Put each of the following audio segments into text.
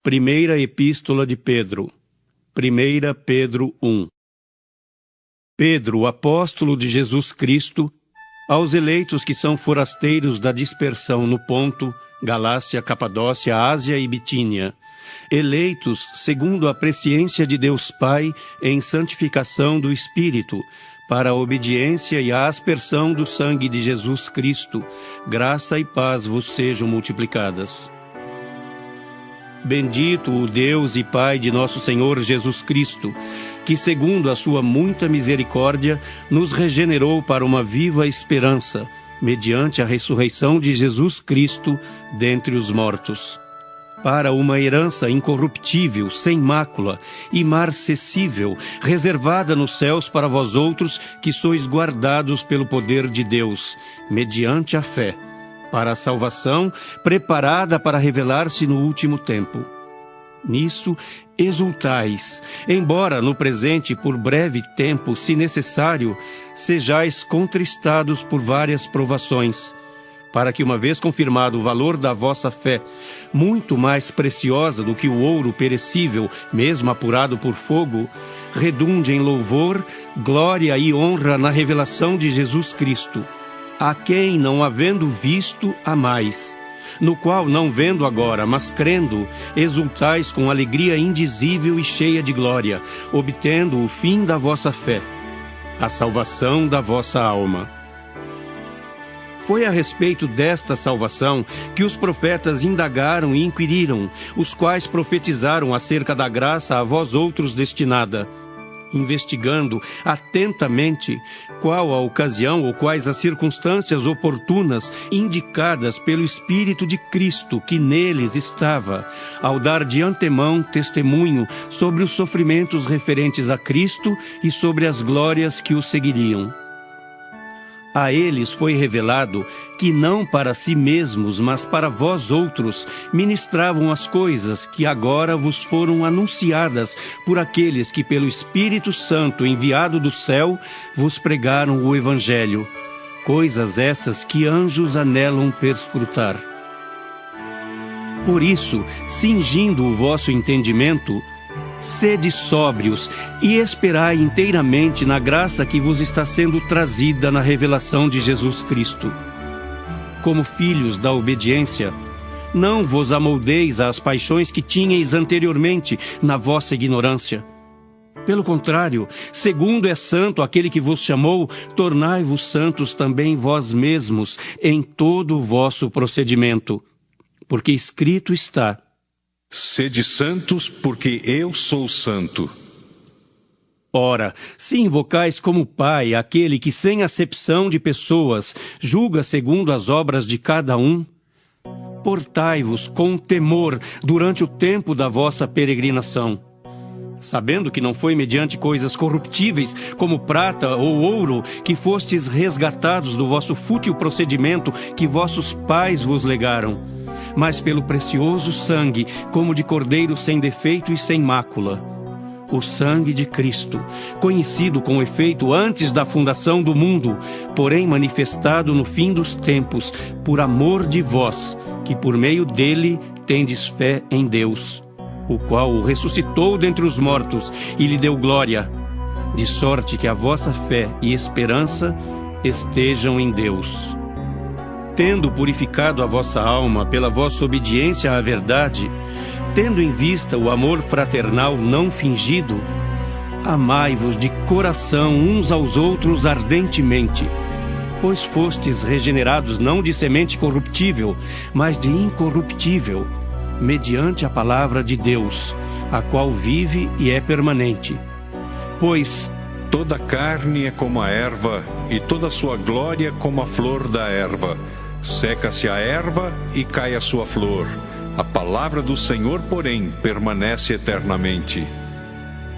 Primeira Epístola de Pedro. 1 Pedro 1. Pedro, apóstolo de Jesus Cristo, aos eleitos que são forasteiros da dispersão no Ponto, Galácia, Capadócia, Ásia e Bitínia, eleitos segundo a presciência de Deus Pai em santificação do Espírito, para a obediência e a aspersão do sangue de Jesus Cristo, graça e paz vos sejam multiplicadas. Bendito o Deus e Pai de nosso Senhor Jesus Cristo, que segundo a sua muita misericórdia nos regenerou para uma viva esperança, mediante a ressurreição de Jesus Cristo dentre os mortos, para uma herança incorruptível, sem mácula, imarcessível, reservada nos céus para vós outros que sois guardados pelo poder de Deus, mediante a fé, para a salvação preparada para revelar-se no último tempo. Nisso exultais, embora no presente por breve tempo, se necessário, sejais contristados por várias provações, para que, uma vez confirmado o valor da vossa fé, muito mais preciosa do que o ouro perecível, mesmo apurado por fogo, redunde em louvor, glória e honra na revelação de Jesus Cristo, a quem, não havendo visto, amais, no qual, não vendo agora, mas crendo, exultais com alegria indizível e cheia de glória, obtendo o fim da vossa fé, a salvação da vossa alma. Foi a respeito desta salvação que os profetas indagaram e inquiriram, os quais profetizaram acerca da graça a vós outros destinada, investigando atentamente qual a ocasião ou quais as circunstâncias oportunas indicadas pelo Espírito de Cristo que neles estava, ao dar de antemão testemunho sobre os sofrimentos referentes a Cristo e sobre as glórias que o seguiriam. A eles foi revelado que não para si mesmos, mas para vós outros, ministravam as coisas que agora vos foram anunciadas por aqueles que pelo Espírito Santo enviado do céu vos pregaram o Evangelho, coisas essas que anjos anelam perscrutar. Por isso, cingindo o vosso entendimento, sede sóbrios e esperai inteiramente na graça que vos está sendo trazida na revelação de Jesus Cristo. Como filhos da obediência, não vos amoldeis às paixões que tinhais anteriormente na vossa ignorância. Pelo contrário, segundo é santo aquele que vos chamou, tornai-vos santos também vós mesmos em todo o vosso procedimento. Porque escrito está: sede santos, porque eu sou santo. Ora, se invocais como Pai aquele que sem acepção de pessoas julga segundo as obras de cada um, portai-vos com temor durante o tempo da vossa peregrinação, sabendo que não foi mediante coisas corruptíveis, como prata ou ouro, que fostes resgatados do vosso fútil procedimento que vossos pais vos legaram, mas pelo precioso sangue, como de cordeiro sem defeito e sem mácula, o sangue de Cristo, conhecido com efeito antes da fundação do mundo, porém manifestado no fim dos tempos, por amor de vós, que por meio dele tendes fé em Deus, o qual o ressuscitou dentre os mortos e lhe deu glória, de sorte que a vossa fé e esperança estejam em Deus. Tendo purificado a vossa alma pela vossa obediência à verdade, tendo em vista o amor fraternal não fingido, amai-vos de coração uns aos outros ardentemente, pois fostes regenerados não de semente corruptível, mas de incorruptível, mediante a palavra de Deus, a qual vive e é permanente. Pois toda carne é como a erva, e toda a sua glória como a flor da erva. Seca-se a erva e cai a sua flor. A palavra do Senhor, porém, permanece eternamente.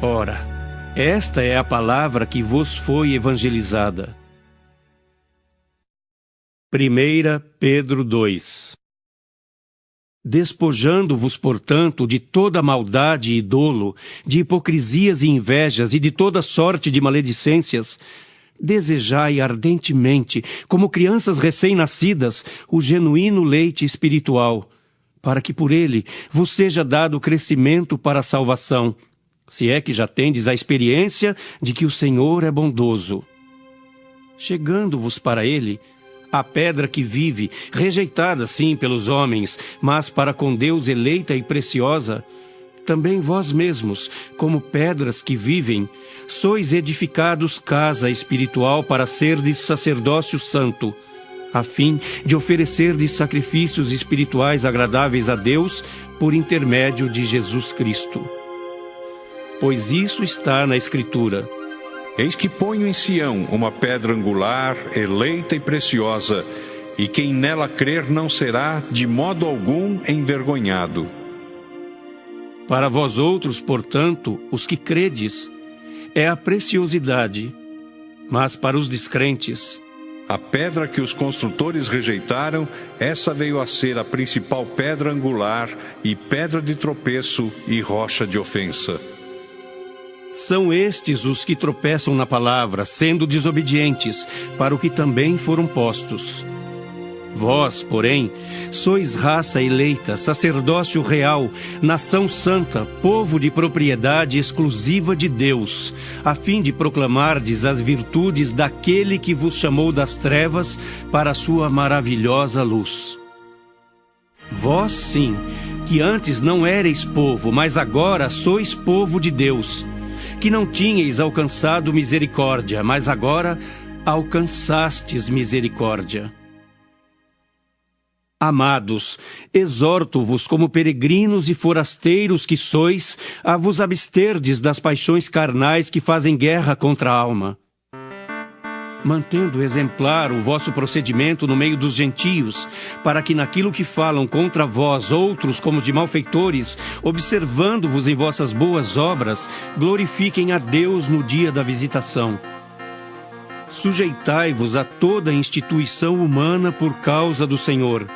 Ora, esta é a palavra que vos foi evangelizada. 1 Pedro 2. Despojando-vos, portanto, de toda maldade e dolo, de hipocrisias e invejas e de toda sorte de maledicências, desejai ardentemente, como crianças recém-nascidas, o genuíno leite espiritual, para que por ele vos seja dado crescimento para a salvação, se é que já tendes a experiência de que o Senhor é bondoso. Chegando-vos para ele, a pedra que vive, rejeitada sim pelos homens, mas para com Deus eleita e preciosa, também vós mesmos, como pedras que vivem, sois edificados casa espiritual para serdes sacerdócio santo, a fim de oferecerdes sacrifícios espirituais agradáveis a Deus por intermédio de Jesus Cristo. Pois isso está na Escritura: Eis que ponho em Sião uma pedra angular, eleita e preciosa, e quem nela crer não será, de modo algum, envergonhado. Para vós outros, portanto, os que credes, é a preciosidade, mas para os descrentes, a pedra que os construtores rejeitaram, essa veio a ser a principal pedra angular, e pedra de tropeço e rocha de ofensa. São estes os que tropeçam na palavra, sendo desobedientes, para o que também foram postos. Vós, porém, sois raça eleita, sacerdócio real, nação santa, povo de propriedade exclusiva de Deus, a fim de proclamardes as virtudes daquele que vos chamou das trevas para a sua maravilhosa luz. Vós, sim, que antes não éreis povo, mas agora sois povo de Deus, que não tinhais alcançado misericórdia, mas agora alcançastes misericórdia. Amados, exorto-vos como peregrinos e forasteiros que sois, a vos absterdes das paixões carnais que fazem guerra contra a alma. Mantendo exemplar o vosso procedimento no meio dos gentios, para que naquilo que falam contra vós outros como de malfeitores, observando-vos em vossas boas obras, glorifiquem a Deus no dia da visitação. Sujeitai-vos a toda instituição humana por causa do Senhor,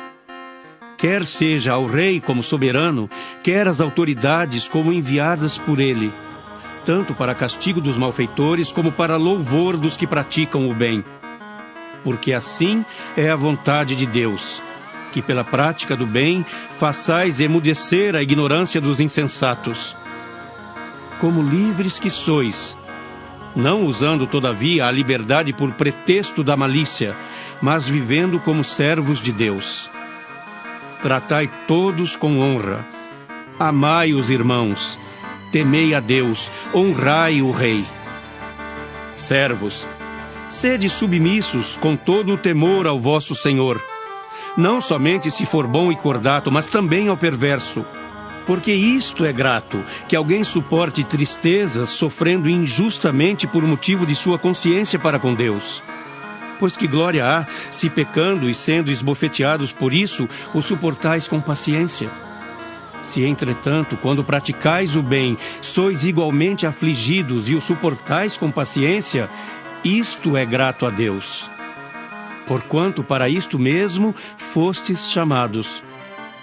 quer seja ao rei como soberano, quer às autoridades como enviadas por ele, tanto para castigo dos malfeitores como para louvor dos que praticam o bem. Porque assim é a vontade de Deus, que pela prática do bem façais emudecer a ignorância dos insensatos. Como livres que sois, não usando todavia a liberdade por pretexto da malícia, mas vivendo como servos de Deus. Tratai todos com honra, amai os irmãos, temei a Deus, honrai o rei. Servos, sede submissos com todo o temor ao vosso Senhor, não somente se for bom e cordato, mas também ao perverso. Porque isto é grato, que alguém suporte tristezas sofrendo injustamente por motivo de sua consciência para com Deus. Pois que glória há, se pecando e sendo esbofeteados por isso, o suportais com paciência. Se, entretanto, quando praticais o bem, sois igualmente afligidos e o suportais com paciência, isto é grato a Deus. Porquanto para isto mesmo fostes chamados,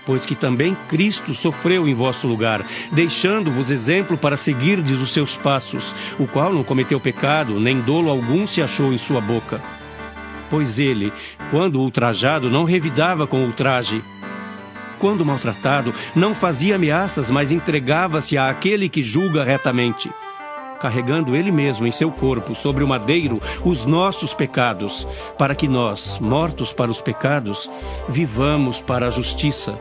pois que também Cristo sofreu em vosso lugar, deixando-vos exemplo para seguirdes os seus passos, o qual não cometeu pecado, nem dolo algum se achou em sua boca. Pois ele, quando ultrajado, não revidava com ultraje. Quando maltratado, não fazia ameaças, mas entregava-se àquele que julga retamente, carregando ele mesmo em seu corpo, sobre o madeiro, os nossos pecados, para que nós, mortos para os pecados, vivamos para a justiça.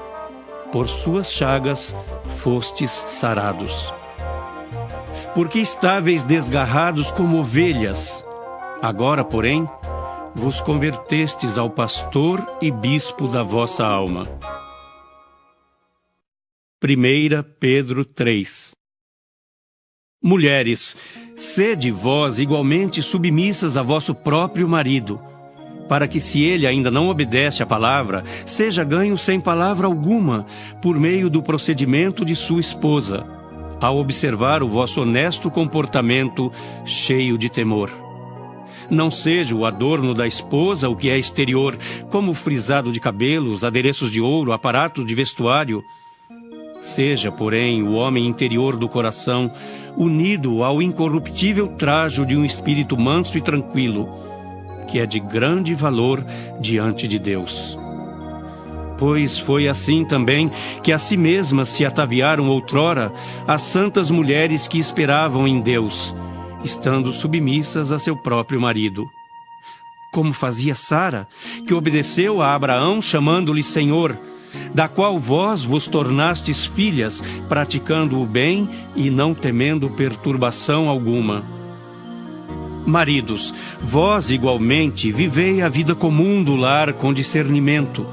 Por suas chagas fostes sarados. Porque estáveis desgarrados como ovelhas, agora, porém, vos convertestes ao pastor e bispo da vossa alma. 1 Pedro 3. Mulheres, sede vós igualmente submissas a vosso próprio marido, para que, se ele ainda não obedece à palavra, seja ganho sem palavra alguma, por meio do procedimento de sua esposa, ao observar o vosso honesto comportamento cheio de temor. Não seja o adorno da esposa o que é exterior, como o frisado de cabelos, adereços de ouro, aparato de vestuário. Seja, porém, o homem interior do coração, unido ao incorruptível trajo de um espírito manso e tranquilo, que é de grande valor diante de Deus. Pois foi assim também que a si mesmas se ataviaram outrora as santas mulheres que esperavam em Deus, estando submissas a seu próprio marido. Como fazia Sara, que obedeceu a Abraão chamando-lhe Senhor, da qual vós vos tornastes filhas, praticando o bem e não temendo perturbação alguma. Maridos, vós igualmente vivei a vida comum do lar com discernimento,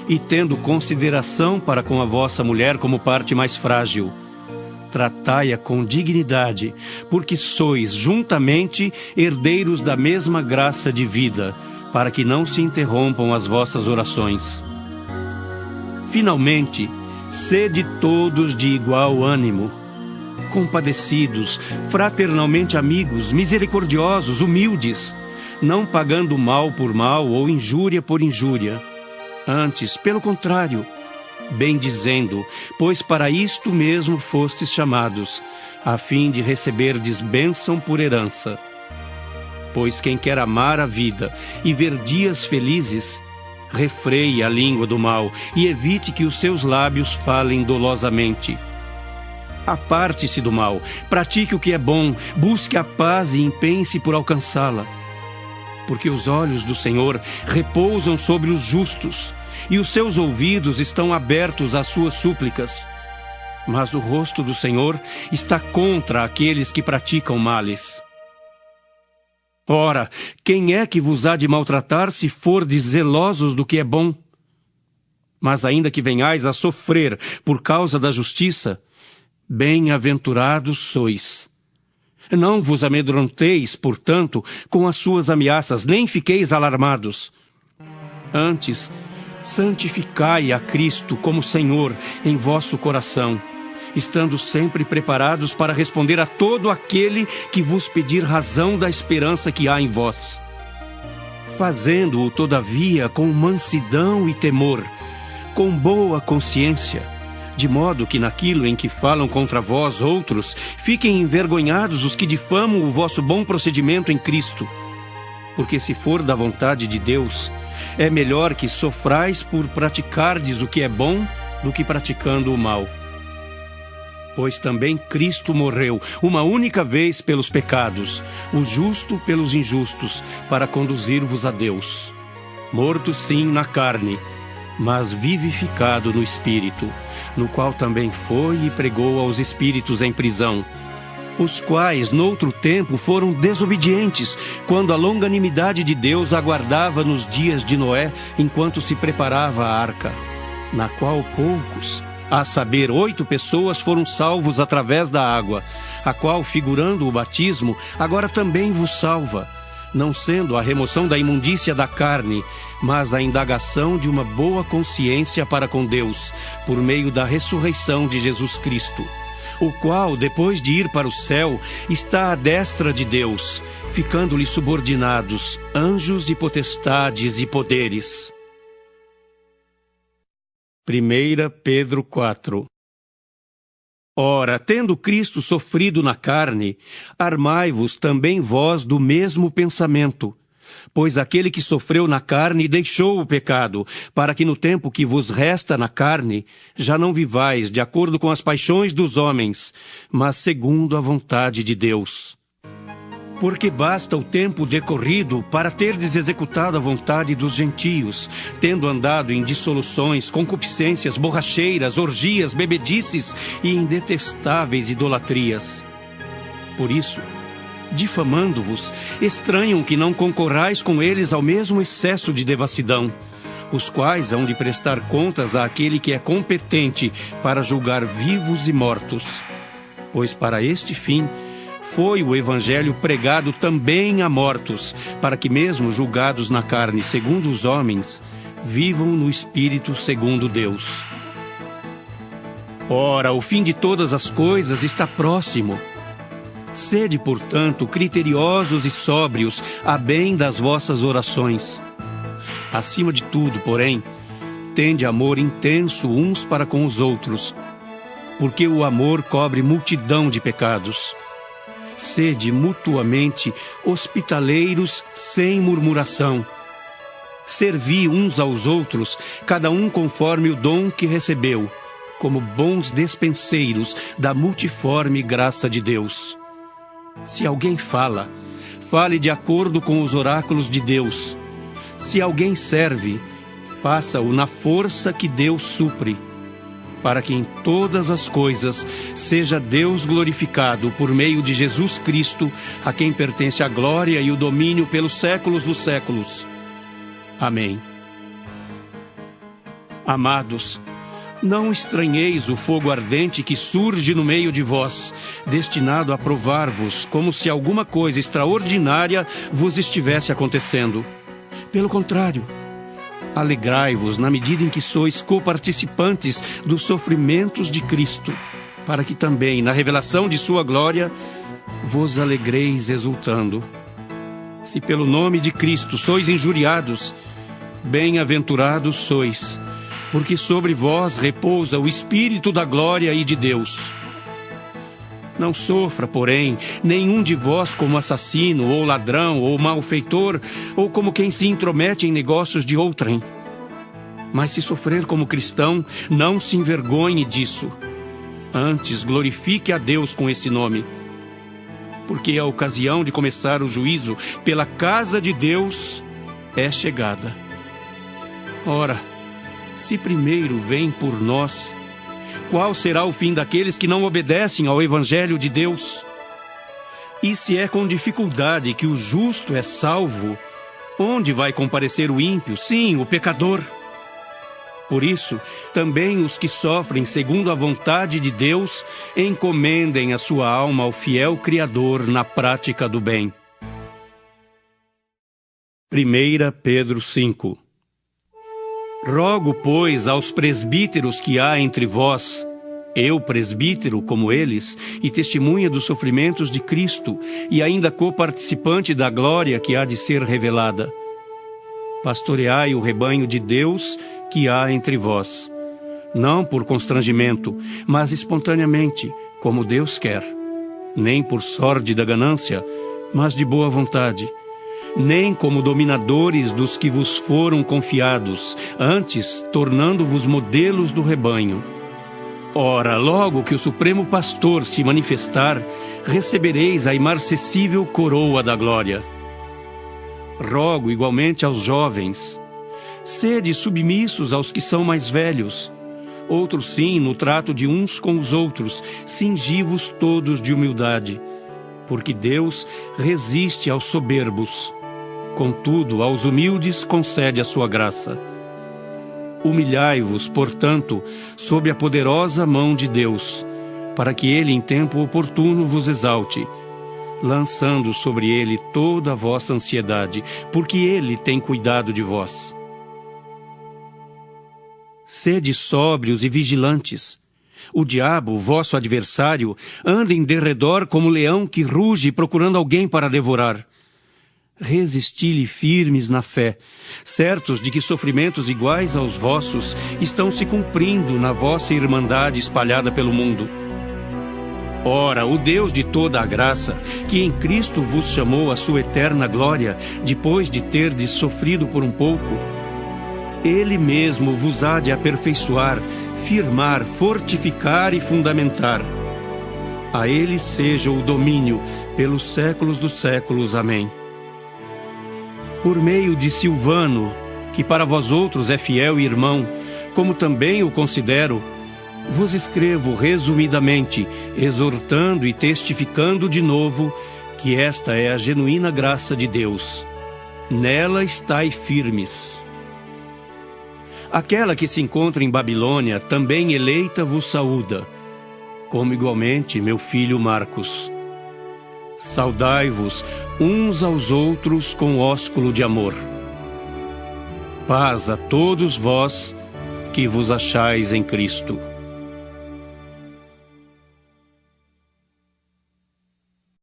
e tendo consideração para com a vossa mulher como parte mais frágil. Tratai-a com dignidade, porque sois juntamente herdeiros da mesma graça de vida, para que não se interrompam as vossas orações. Finalmente, sede todos de igual ânimo, compadecidos, fraternalmente amigos, misericordiosos, humildes, não pagando mal por mal ou injúria por injúria. Antes, pelo contrário, bendizendo, pois para isto mesmo fostes chamados, a fim de receberdes bênção por herança. Pois quem quer amar a vida e ver dias felizes, refreie a língua do mal e evite que os seus lábios falem dolosamente. Aparte-se do mal, pratique o que é bom, busque a paz e empenhe-se por alcançá-la. Porque os olhos do Senhor repousam sobre os justos, e os seus ouvidos estão abertos às suas súplicas. Mas o rosto do Senhor está contra aqueles que praticam males. Ora, quem é que vos há de maltratar se fordes zelosos do que é bom? Mas ainda que venhais a sofrer por causa da justiça, bem-aventurados sois. Não vos amedronteis, portanto, com as suas ameaças, nem fiqueis alarmados. Antes, santificai a Cristo como Senhor em vosso coração, estando sempre preparados para responder a todo aquele que vos pedir razão da esperança que há em vós. Fazendo-o, todavia, com mansidão e temor, com boa consciência, de modo que naquilo em que falam contra vós outros, fiquem envergonhados os que difamam o vosso bom procedimento em Cristo. Porque se for da vontade de Deus, é melhor que sofrais por praticardes o que é bom do que praticando o mal. Pois também Cristo morreu uma única vez pelos pecados, o justo pelos injustos, para conduzir-vos a Deus. Morto sim na carne, mas vivificado no Espírito, no qual também foi e pregou aos espíritos em prisão, os quais, noutro tempo, foram desobedientes, quando a longanimidade de Deus aguardava nos dias de Noé, enquanto se preparava a arca, na qual poucos, a saber, 8 pessoas foram salvos através da água, a qual, figurando o batismo, agora também vos salva, não sendo a remoção da imundícia da carne, mas a indagação de uma boa consciência para com Deus, por meio da ressurreição de Jesus Cristo, o qual, depois de ir para o céu, está à destra de Deus, ficando-lhe subordinados anjos e potestades e poderes. 1 Pedro 4. Ora, tendo Cristo sofrido na carne, armai-vos também vós do mesmo pensamento. Pois aquele que sofreu na carne deixou o pecado, para que no tempo que vos resta na carne, já não vivais de acordo com as paixões dos homens, mas segundo a vontade de Deus. Porque basta o tempo decorrido para terdes executado a vontade dos gentios, tendo andado em dissoluções, concupiscências, borracheiras, orgias, bebedices e em detestáveis idolatrias. Por isso, difamando-vos, estranham que não concorrais com eles ao mesmo excesso de devassidão, os quais hão de prestar contas àquele que é competente para julgar vivos e mortos. Pois para este fim foi o Evangelho pregado também a mortos, para que mesmo julgados na carne segundo os homens, vivam no Espírito segundo Deus. Ora, o fim de todas as coisas está próximo. Sede, portanto, criteriosos e sóbrios, a bem das vossas orações. Acima de tudo, porém, tende amor intenso uns para com os outros, porque o amor cobre multidão de pecados. Sede mutuamente hospitaleiros sem murmuração. Servi uns aos outros, cada um conforme o dom que recebeu, como bons despenseiros da multiforme graça de Deus. Se alguém fala, fale de acordo com os oráculos de Deus. Se alguém serve, faça-o na força que Deus supre, para que em todas as coisas seja Deus glorificado por meio de Jesus Cristo, a quem pertence a glória e o domínio pelos séculos dos séculos. Amém. Amados, não estranheis o fogo ardente que surge no meio de vós, destinado a provar-vos, como se alguma coisa extraordinária vos estivesse acontecendo. Pelo contrário, alegrai-vos na medida em que sois coparticipantes dos sofrimentos de Cristo, para que também, na revelação de sua glória, vos alegreis exultando. Se pelo nome de Cristo sois injuriados, bem-aventurados sois, porque sobre vós repousa o Espírito da glória e de Deus. Não sofra, porém, nenhum de vós como assassino, ou ladrão, ou malfeitor, ou como quem se intromete em negócios de outrem. Mas se sofrer como cristão, não se envergonhe disso. Antes, glorifique a Deus com esse nome. Porque a ocasião de começar o juízo pela casa de Deus é chegada. Ora, se primeiro vem por nós, qual será o fim daqueles que não obedecem ao Evangelho de Deus? E se é com dificuldade que o justo é salvo, onde vai comparecer o ímpio, sim, o pecador? Por isso, também os que sofrem segundo a vontade de Deus, encomendem a sua alma ao fiel Criador na prática do bem. 1 Pedro 5. Rogo, pois, aos presbíteros que há entre vós, eu, presbítero, como eles, e testemunha dos sofrimentos de Cristo, e ainda coparticipante da glória que há de ser revelada. Pastoreai o rebanho de Deus que há entre vós, não por constrangimento, mas espontaneamente, como Deus quer, nem por sórdida ganância, mas de boa vontade, nem como dominadores dos que vos foram confiados, antes tornando-vos modelos do rebanho. Ora, logo que o Supremo Pastor se manifestar, recebereis a imarcessível coroa da glória. Rogo igualmente aos jovens, sede submissos aos que são mais velhos. Outros sim, no trato de uns com os outros, cingi-vos todos de humildade, porque Deus resiste aos soberbos. Contudo, aos humildes concede a sua graça. Humilhai-vos, portanto, sob a poderosa mão de Deus, para que ele em tempo oportuno vos exalte, lançando sobre ele toda a vossa ansiedade, porque ele tem cuidado de vós. Sede sóbrios e vigilantes. O diabo, vosso adversário, anda em derredor como leão que ruge procurando alguém para devorar. Resisti-lhe firmes na fé, certos de que sofrimentos iguais aos vossos estão se cumprindo na vossa irmandade espalhada pelo mundo. Ora, o Deus de toda a graça, que em Cristo vos chamou à sua eterna glória, depois de terdes sofrido por um pouco, Ele mesmo vos há de aperfeiçoar, firmar, fortificar e fundamentar. A Ele seja o domínio pelos séculos dos séculos. Amém. Por meio de Silvano, que para vós outros é fiel e irmão, como também o considero, vos escrevo resumidamente, exortando e testificando de novo que esta é a genuína graça de Deus. Nela estai firmes. Aquela que se encontra em Babilônia, também eleita, vos saúda, como igualmente meu filho Marcos. Saudai-vos uns aos outros com ósculo de amor. Paz a todos vós que vos achais em Cristo.